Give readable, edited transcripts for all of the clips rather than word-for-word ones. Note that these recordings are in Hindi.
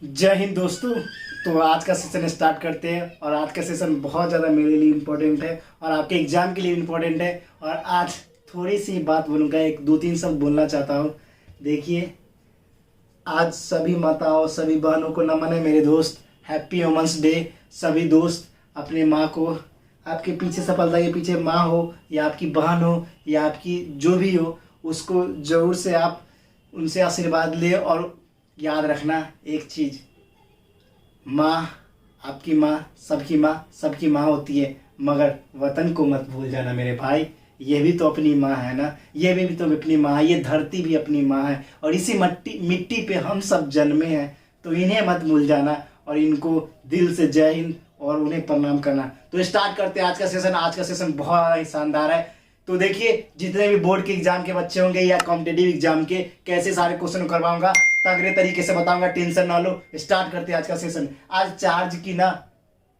जय हिंद दोस्तों। तो आज का सेशन स्टार्ट करते हैं और आज का सेशन बहुत ज़्यादा मेरे लिए इम्पोर्टेंट है और आपके एग्जाम के लिए इम्पोर्टेंट है। और आज थोड़ी सी बात बोलूँगा, एक दो तीन शब्द बोलना चाहता हूँ। देखिए, आज सभी माताओं सभी बहनों को नमन है मेरे दोस्त। Happy women's day. सभी दोस्त अपने माँ को, आपके पीछे सफलता के पीछे माँ हो या आपकी बहन हो या आपकी जो भी हो, उसको ज़रूर से आप उनसे आशीर्वाद ले। और याद रखना एक चीज़, माँ, आपकी माँ सबकी माँ होती है, मगर वतन को मत भूल जाना मेरे भाई। ये भी तो अपनी माँ है ना, ये भी तो अपनी माँ है, ये धरती भी अपनी माँ है और इसी मिट्टी पे हम सब जन्मे हैं। तो इन्हें मत भूल जाना और इनको दिल से जय हिंद और उन्हें प्रणाम करना। तो स्टार्ट करते हैं आज का सेशन। आज का सेशन बहुत ही शानदार है। तो देखिए, जितने भी बोर्ड के एग्जाम के बच्चे होंगे या कॉम्पिटेटिव एग्जाम के, कैसे सारे क्वेश्चन करवाऊंगा, तगड़े तरीके से बताऊंगा, टेंशन ना लो। स्टार्ट करते हैं आज का सेशन। आज चार्ज की ना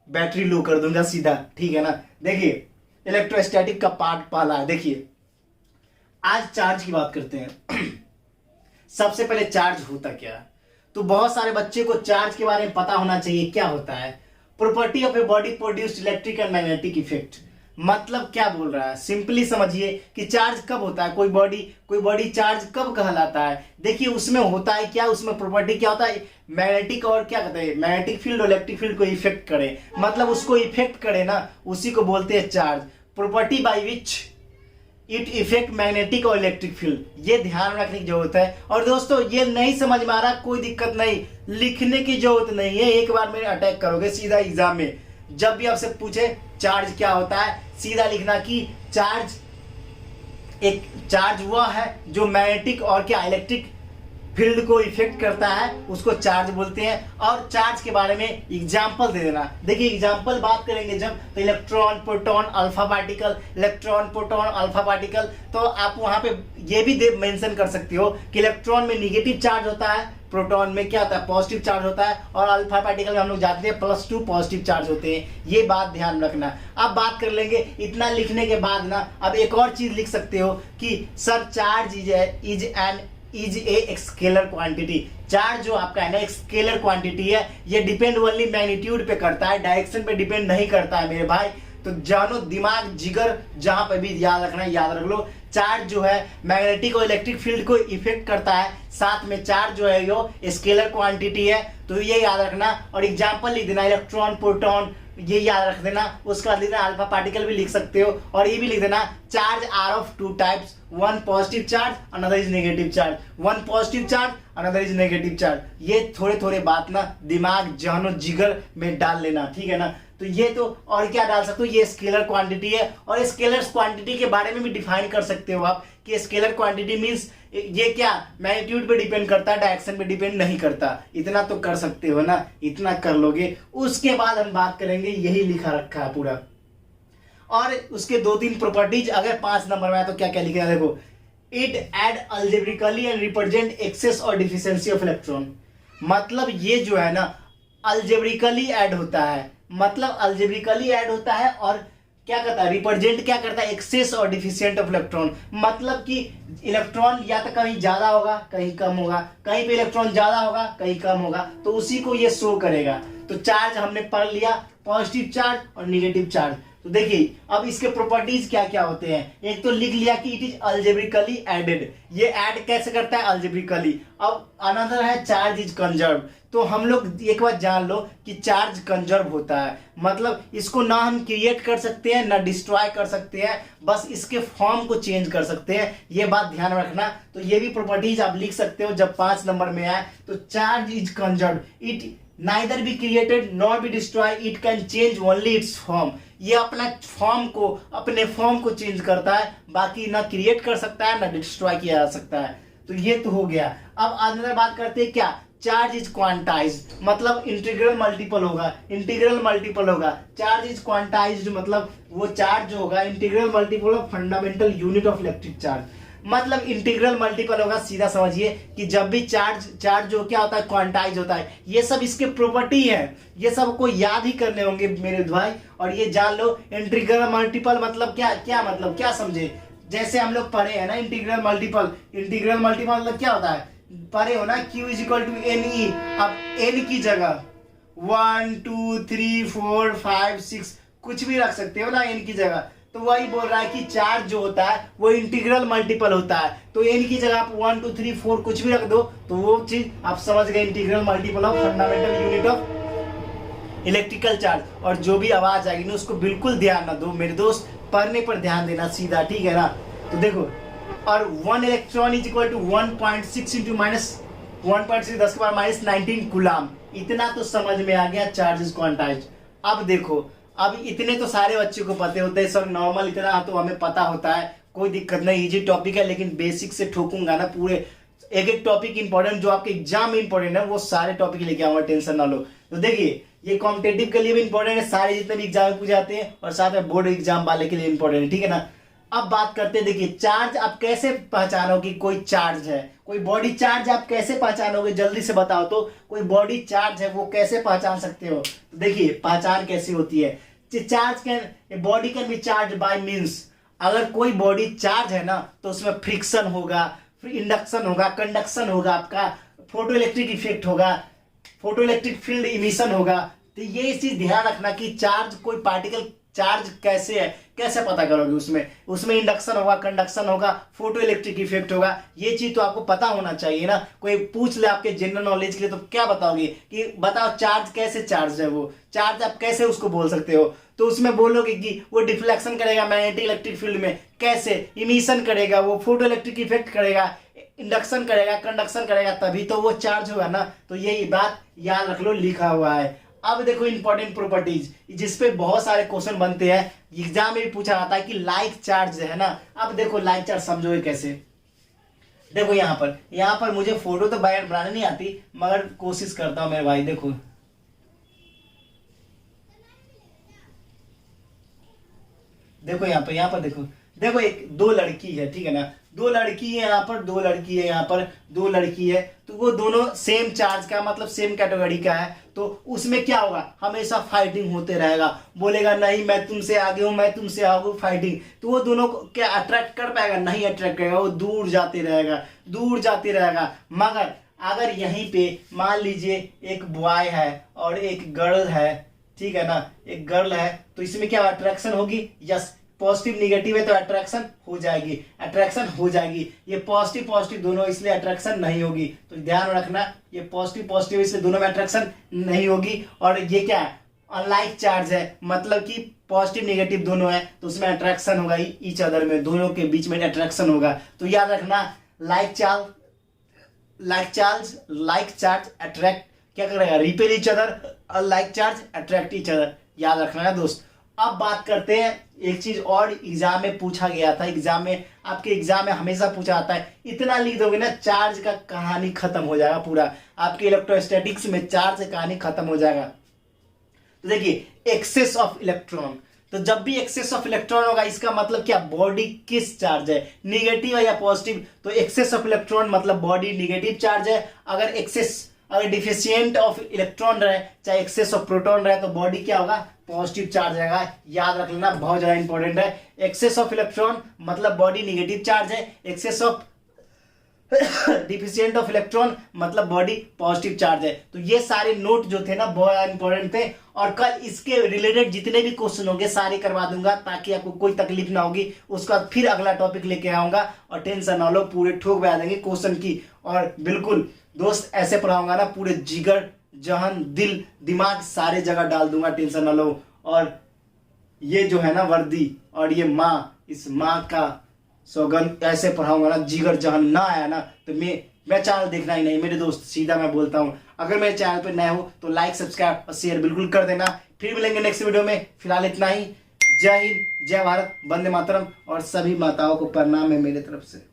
बैटरी लो कर दूंगा सीधा, ठीक है ना। देखिए, इलेक्ट्रोस्टैटिक का पार्ट पहला है। देखिए, आज चार्ज की बात करते हैं। सबसे पहले चार्ज होता क्या है, तो बहुत सारे बच्चे को चार्ज के बारे में पता होना चाहिए। क्या होता है? Property of a body produced electric and magnetic effect. मतलब क्या बोल रहा है, सिंपली समझिए कि चार्ज कब होता है, कोई बॉडी चार्ज कब कहलाता है। देखिए, उसमें होता है क्या, उसमें प्रॉपर्टी क्या होता है, मैग्नेटिक और क्या कहते हैं, मैग्नेटिक फील्ड और इलेक्ट्रिक फील्ड को इफेक्ट करे, मतलब उसको इफेक्ट करे ना, उसी को बोलते हैं charge. Property by which it effect magnetic और इलेक्ट्रिक फील्ड। ये ध्यान रखने की जरूरत है। और दोस्तों, ये नहीं समझ में आ रहा, कोई दिक्कत नहीं, लिखने की जरूरत नहीं है। एक बार मेरे अटैक करोगे सीधा एग्जाम में, जब भी आपसे पूछे चार्ज क्या होता है, सीधा लिखना कि चार्ज वह है जो मैग्नेटिक और क्या इलेक्ट्रिक फील्ड को इफेक्ट करता है, उसको चार्ज बोलते हैं। और चार्ज के बारे में एग्जांपल दे देना। देखिए, एग्जांपल बात करेंगे जब, तो electron, proton, alpha particle, electron, proton, alpha particle. तो आप वहां पे ये भी मेंशन कर सकते हो कि इलेक्ट्रॉन में निगेटिव चार्ज होता है, प्रोटॉन में क्या होता है, पॉजिटिव चार्ज होता है, और अल्फा पार्टिकल में हम लोग जानते हैं +2 पॉजिटिव चार्ज होते हैं। ये बात ध्यान रखना। अब बात कर लेंगे, इतना लिखने के बाद ना अब एक और चीज लिख सकते हो कि sir charge is a scalar quantity. Charge जो आपका है ना, एक स्केलर क्वांटिटी है। ये डिपेंड ओनली मैग्नीट्यूड पे करता है, डायरेक्शन पे डिपेंड नहीं करता है मेरे भाई। तो जानो, दिमाग जिगर जहां पे भी याद रखना है याद रख लो। चार्ज जो है मैग्नेटिक और इलेक्ट्रिक फील्ड को इफेक्ट करता है, साथ में चार्ज जो है यो स्केलर क्वांटिटी है। तो ये याद रखना और एग्जांपल लिख देना, इलेक्ट्रॉन, प्रोटॉन, ये याद रख देना। उसका लिख देना, अल्फा पार्टिकल भी लिख सकते हो। और ये भी लिख देना, charge are of 2 types, one positive charge, another is negative charge, one positive charge, another is negative charge. ये थोड़े थोड़े बात ना दिमाग जहनो जिगर में डाल लेना, ठीक है ना। तो ये तो और क्या डाल सकते हो, ये स्केलर क्वांटिटी है। और स्केलर क्वांटिटी के बारे में भी डिफाइन कर सकते हो आप कि स्केलर क्वांटिटी मींस ये क्या मैग्नीट्यूड पे डिपेंड करता है, डायरेक्शन पे डिपेंड नहीं करता। इतना तो कर सकते हो ना, इतना कर लोगे। उसके बाद हम बात करेंगे, यही लिखा रखा है पूरा। और उसके 2-3 प्रॉपर्टीज, अगर 5 नंबर में है तो क्या क्या लिखना है, देखो। It add algebraically and represent excess और डिफिशियंसी ऑफ इलेक्ट्रॉन। मतलब ये जो है ना, अल्जेब्रिकली ऐड होता है, मतलब अल्जेब्रिकली ऐड होता है और क्या करता है, रिप्रेजेंट क्या करता है, एक्सेस और डिफिशिएंट ऑफ इलेक्ट्रॉन। मतलब कि इलेक्ट्रॉन या तो कहीं ज्यादा होगा कहीं कम होगा, कहीं पे इलेक्ट्रॉन ज्यादा होगा कहीं कम होगा, तो उसी को ये शो करेगा। तो चार्ज हमने पढ़ लिया, पॉजिटिव चार्ज और निगेटिव चार्ज। तो देखिए, अब इसके प्रॉपर्टीज क्या क्या होते हैं। एक तो लिख लिया कि इट इज अल्जेब्रिकली एडेड, ये ऐड कैसे करता है, अल्जेब्रिकली। अब अनदर है चार्ज इज कंजर्व। तो हम लोग एक बार जान लो कि चार्ज कंजर्व होता है, मतलब इसको ना हम क्रिएट कर सकते हैं ना डिस्ट्रॉय कर सकते हैं, बस इसके फॉर्म को चेंज कर सकते हैं। ये बात ध्यान रखना। तो ये भी प्रॉपर्टीज आप लिख सकते हो जब 5 नंबर में आए। तो charge is conserve, it neither be created nor be destroy, it can change only it's form. ये अपने फॉर्म को चेंज करता है, बाकी ना क्रिएट कर सकता है ना डिस्ट्रॉय किया जा सकता है। तो ये तो हो गया। अब अंदर बात करते हैं क्या, चार्ज इज क्वांटाइज, मतलब इंटीग्रल मल्टीपल होगा। चार्ज इज क्वांटाइज्ड, मतलब वो चार्ज जो होगा integral multiple of fundamental unit of electric charge. मतलब इंटीग्रल मल्टीपल होगा, सीधा समझिए कि जब भी चार्ज जो क्या होता है, क्वांटाइज होता है। ये सब इसके प्रॉपर्टी है, ये सब को याद ही करने होंगे मेरे भाई। और ये जान लो, इंटीग्रल मल्टीपल मतलब क्या समझे, जैसे हम लोग पढ़े हैं ना इंटीग्रल मल्टीपल मतलब क्या होता है, पढ़े हो ना, Q is equal to n e. अब एन की जगह 1 2 3 4 5 6 कुछ भी रख सकते हो ना एन की जगह। तो वही बोल रहा है कि चार्ज जो होता है वो इंटीग्रल मल्टीपल होता है। तो एन की जगह आप 1 2 3 4 कुछ भी रख दो तो वो चीज आप समझ गए, integral multiple of fundamental unit of electrical charge. और जो भी आवाज आएगी ना उसको बिल्कुल ध्यान ना दो मेरे दोस्त, पढ़ने पर ध्यान देना सीधा, ठीक है ना। तो देखो, और 1 electron is equal to 1.6 into minus 1.6 10 के पावर माइनस 19 कूलाम। इतना तो समझ में आ गया चार्जेस क्वांटाइज्ड। अब देखो, अब इतने तो सारे बच्चों को पते होते हैं सर, नॉर्मल इतना तो हमें पता होता है, कोई दिक्कत नहीं, इजी टॉपिक है। लेकिन बेसिक से ठोकूंगा ना पूरे, एक एक टॉपिक इंपॉर्टेंट जो आपके एग्जाम में इंपॉर्टेंट है वो सारे टॉपिक लेके आऊंगा, टेंशन ना लो। तो देखिए, ये कॉम्पिटेटिव के लिए भी इंपॉर्टेंट है, सारे जितने भी एग्जाम में पूछे जाते हैं, और साथ में बोर्ड एग्जाम वाले के लिए इंपॉर्टेंट है, ठीक है ना। अब बात करते हैं, देखिए चार्ज आप कैसे पहचानोगे कोई चार्ज है, कोई बॉडी चार्ज आप कैसे पहचानोगे, जल्दी से बताओ तो। कोई बॉडी चार्ज है वो कैसे पहचान सकते हो? तो देखिए पहचान कैसी होती है, charge can body can be charge by means, अगर कोई बॉडी चार्ज है ना तो उसमें फ्रिक्शन होगा, फिर इंडक्शन होगा, कंडक्शन होगा, आपका फोटो इलेक्ट्रिक इफेक्ट होगा, फोटो इलेक्ट्रिक फील्ड इमिशन होगा। तो ये चीज ध्यान रखना कि चार्ज, कोई पार्टिकल चार्ज कैसे है, कैसे पता करोगे, उसमें इंडक्शन होगा, कंडक्शन होगा, फोटो इलेक्ट्रिक इफेक्ट होगा। ये चीज तो आपको पता होना चाहिए ना। कोई पूछ ले आपके जनरल नॉलेज के लिए तो क्या बताओगे कि बताओ चार्ज कैसे चार्ज है, वो चार्ज आप कैसे उसको बोल सकते हो? तो उसमें बोलोगे कि वो डिफ्लेक्शन करेगा मैग्नेटिक इलेक्ट्रिक फील्ड में, कैसे इमिशन करेगा, वो फोटो इलेक्ट्रिक इफेक्ट करेगा, इंडक्शन करेगा, कंडक्शन करेगा, तभी तो वो चार्ज होगा ना। तो यही बात याद रख लो, लिखा हुआ है। अब देखो इंपॉर्टेंट प्रॉपर्टीज, जिसपे बहुत सारे क्वेश्चन बनते हैं, एग्जाम में भी पूछा जाता है कि लाइक चार्ज है ना। अब देखो लाइक चार्ज समझोगे कैसे, देखो यहाँ पर मुझे फोटो तो बनाने नहीं आती, मगर कोशिश करता हूं मेरे भाई। देखो देखो यहाँ पर देखो एक दो लड़की है, ठीक है ना, दो लड़की है यहाँ पर, दो लड़की है यहाँ पर, दो लड़की है, तो वो दोनों सेम चार्ज का मतलब सेम कैटेगरी का है। तो उसमें क्या होगा, हमेशा फाइटिंग होते रहेगा, बोलेगा नहीं मैं तुमसे आगे हूं, मैं तुमसे आगे हूं, फाइटिंग। तो वो दोनों को क्या अट्रैक्ट कर पाएगा? नहीं अट्रैक्ट करेगा, वो दूर जाते रहेगा, दूर जाते रहेगा। मगर अगर यहीं पे मान लीजिए एक बॉय है और एक गर्ल है, ठीक है ना, एक गर्ल है, तो इसमें क्या अट्रैक्शन होगी? यस, पॉजिटिव निगेटिव है तो अट्रैक्शन हो जाएगी, अट्रैक्शन हो जाएगी। ये पॉजिटिव पॉजिटिव दोनों, इसलिए अट्रैक्शन नहीं होगी। तो ध्यान रखना, ये पॉजिटिव पॉजिटिव इसलिए दोनों में अट्रैक्शन नहीं होगी। और ये क्या है? अनलाइक चार्ज है, मतलब कि पॉजिटिव निगेटिव दोनों है तो उसमें अट्रैक्शन होगा, ईच अदर में, दोनों के बीच में अट्रैक्शन होगा। तो याद रखना, लाइक चार्ज अट्रैक्ट क्या करेगा? Repel each other, like charge attract each other, याद रखना है दोस्त। अब बात करते हैं, एक चीज और एग्जाम में पूछा गया था, आपके एग्जाम में हमेशा पूछा जाता है, इतना लिख दोगे ना चार्ज का कहानी खत्म हो जाएगा पूरा, आपके इलेक्ट्रोस्टैटिक्स में चार्ज का कहानी खत्म हो जाएगा। तो देखिए एक्सेस ऑफ इलेक्ट्रॉन, तो जब भी एक्सेस ऑफ इलेक्ट्रॉन होगा इसका मतलब क्या? बॉडी किस चार्ज है, निगेटिव है या पॉजिटिव? तो एक्सेस ऑफ इलेक्ट्रॉन मतलब बॉडी निगेटिव चार्ज है। अगर डिफिशिएंट ऑफ इलेक्ट्रॉन रहे, चाहे एक्सेस ऑफ प्रोटॉन रहे, तो बॉडी क्या होगा? पॉजिटिव चार्ज रहेगा। याद रख लेना, बहुत ज्यादा इंपॉर्टेंट है। एक्सेस ऑफ इलेक्ट्रॉन मतलब बॉडी निगेटिव चार्ज है, excess of deficient of electron मतलब बॉडी पॉजिटिव चार्ज है। तो ये सारे नोट जो थे ना बहुत इंपॉर्टेंट थे, और कल इसके रिलेटेड जितने भी क्वेश्चन होंगे सारे करवा दूंगा ताकि आपको कोई तकलीफ ना होगी। उसके बाद फिर अगला टॉपिक लेके आऊंगा, और टेंशन ना लो, पूरे ठोक बजा देंगे क्वेश्चन की। और बिल्कुल दोस्त ऐसे पढ़ाऊंगा ना, पूरे जिगर जहन दिल दिमाग सारे जगह डाल दूंगा, टेंशन ना लो। और ये जो है ना वर्दी और ये माँ, इस माँ का सौगंध, ऐसे पढ़ाऊंगा ना, जिगर जहन ना आया ना तो मैं चैनल देखना ही नहीं मेरे दोस्त, सीधा मैं बोलता हूँ। अगर मेरे चैनल पे नए हो तो लाइक सब्सक्राइब और शेयर बिल्कुल कर देना। फिर मिलेंगे नेक्स्ट वीडियो में, फिलहाल इतना ही। जय हिंद, जय भारत, वंदे मातरम, और सभी माताओं को प्रणाम है मेरे तरफ से।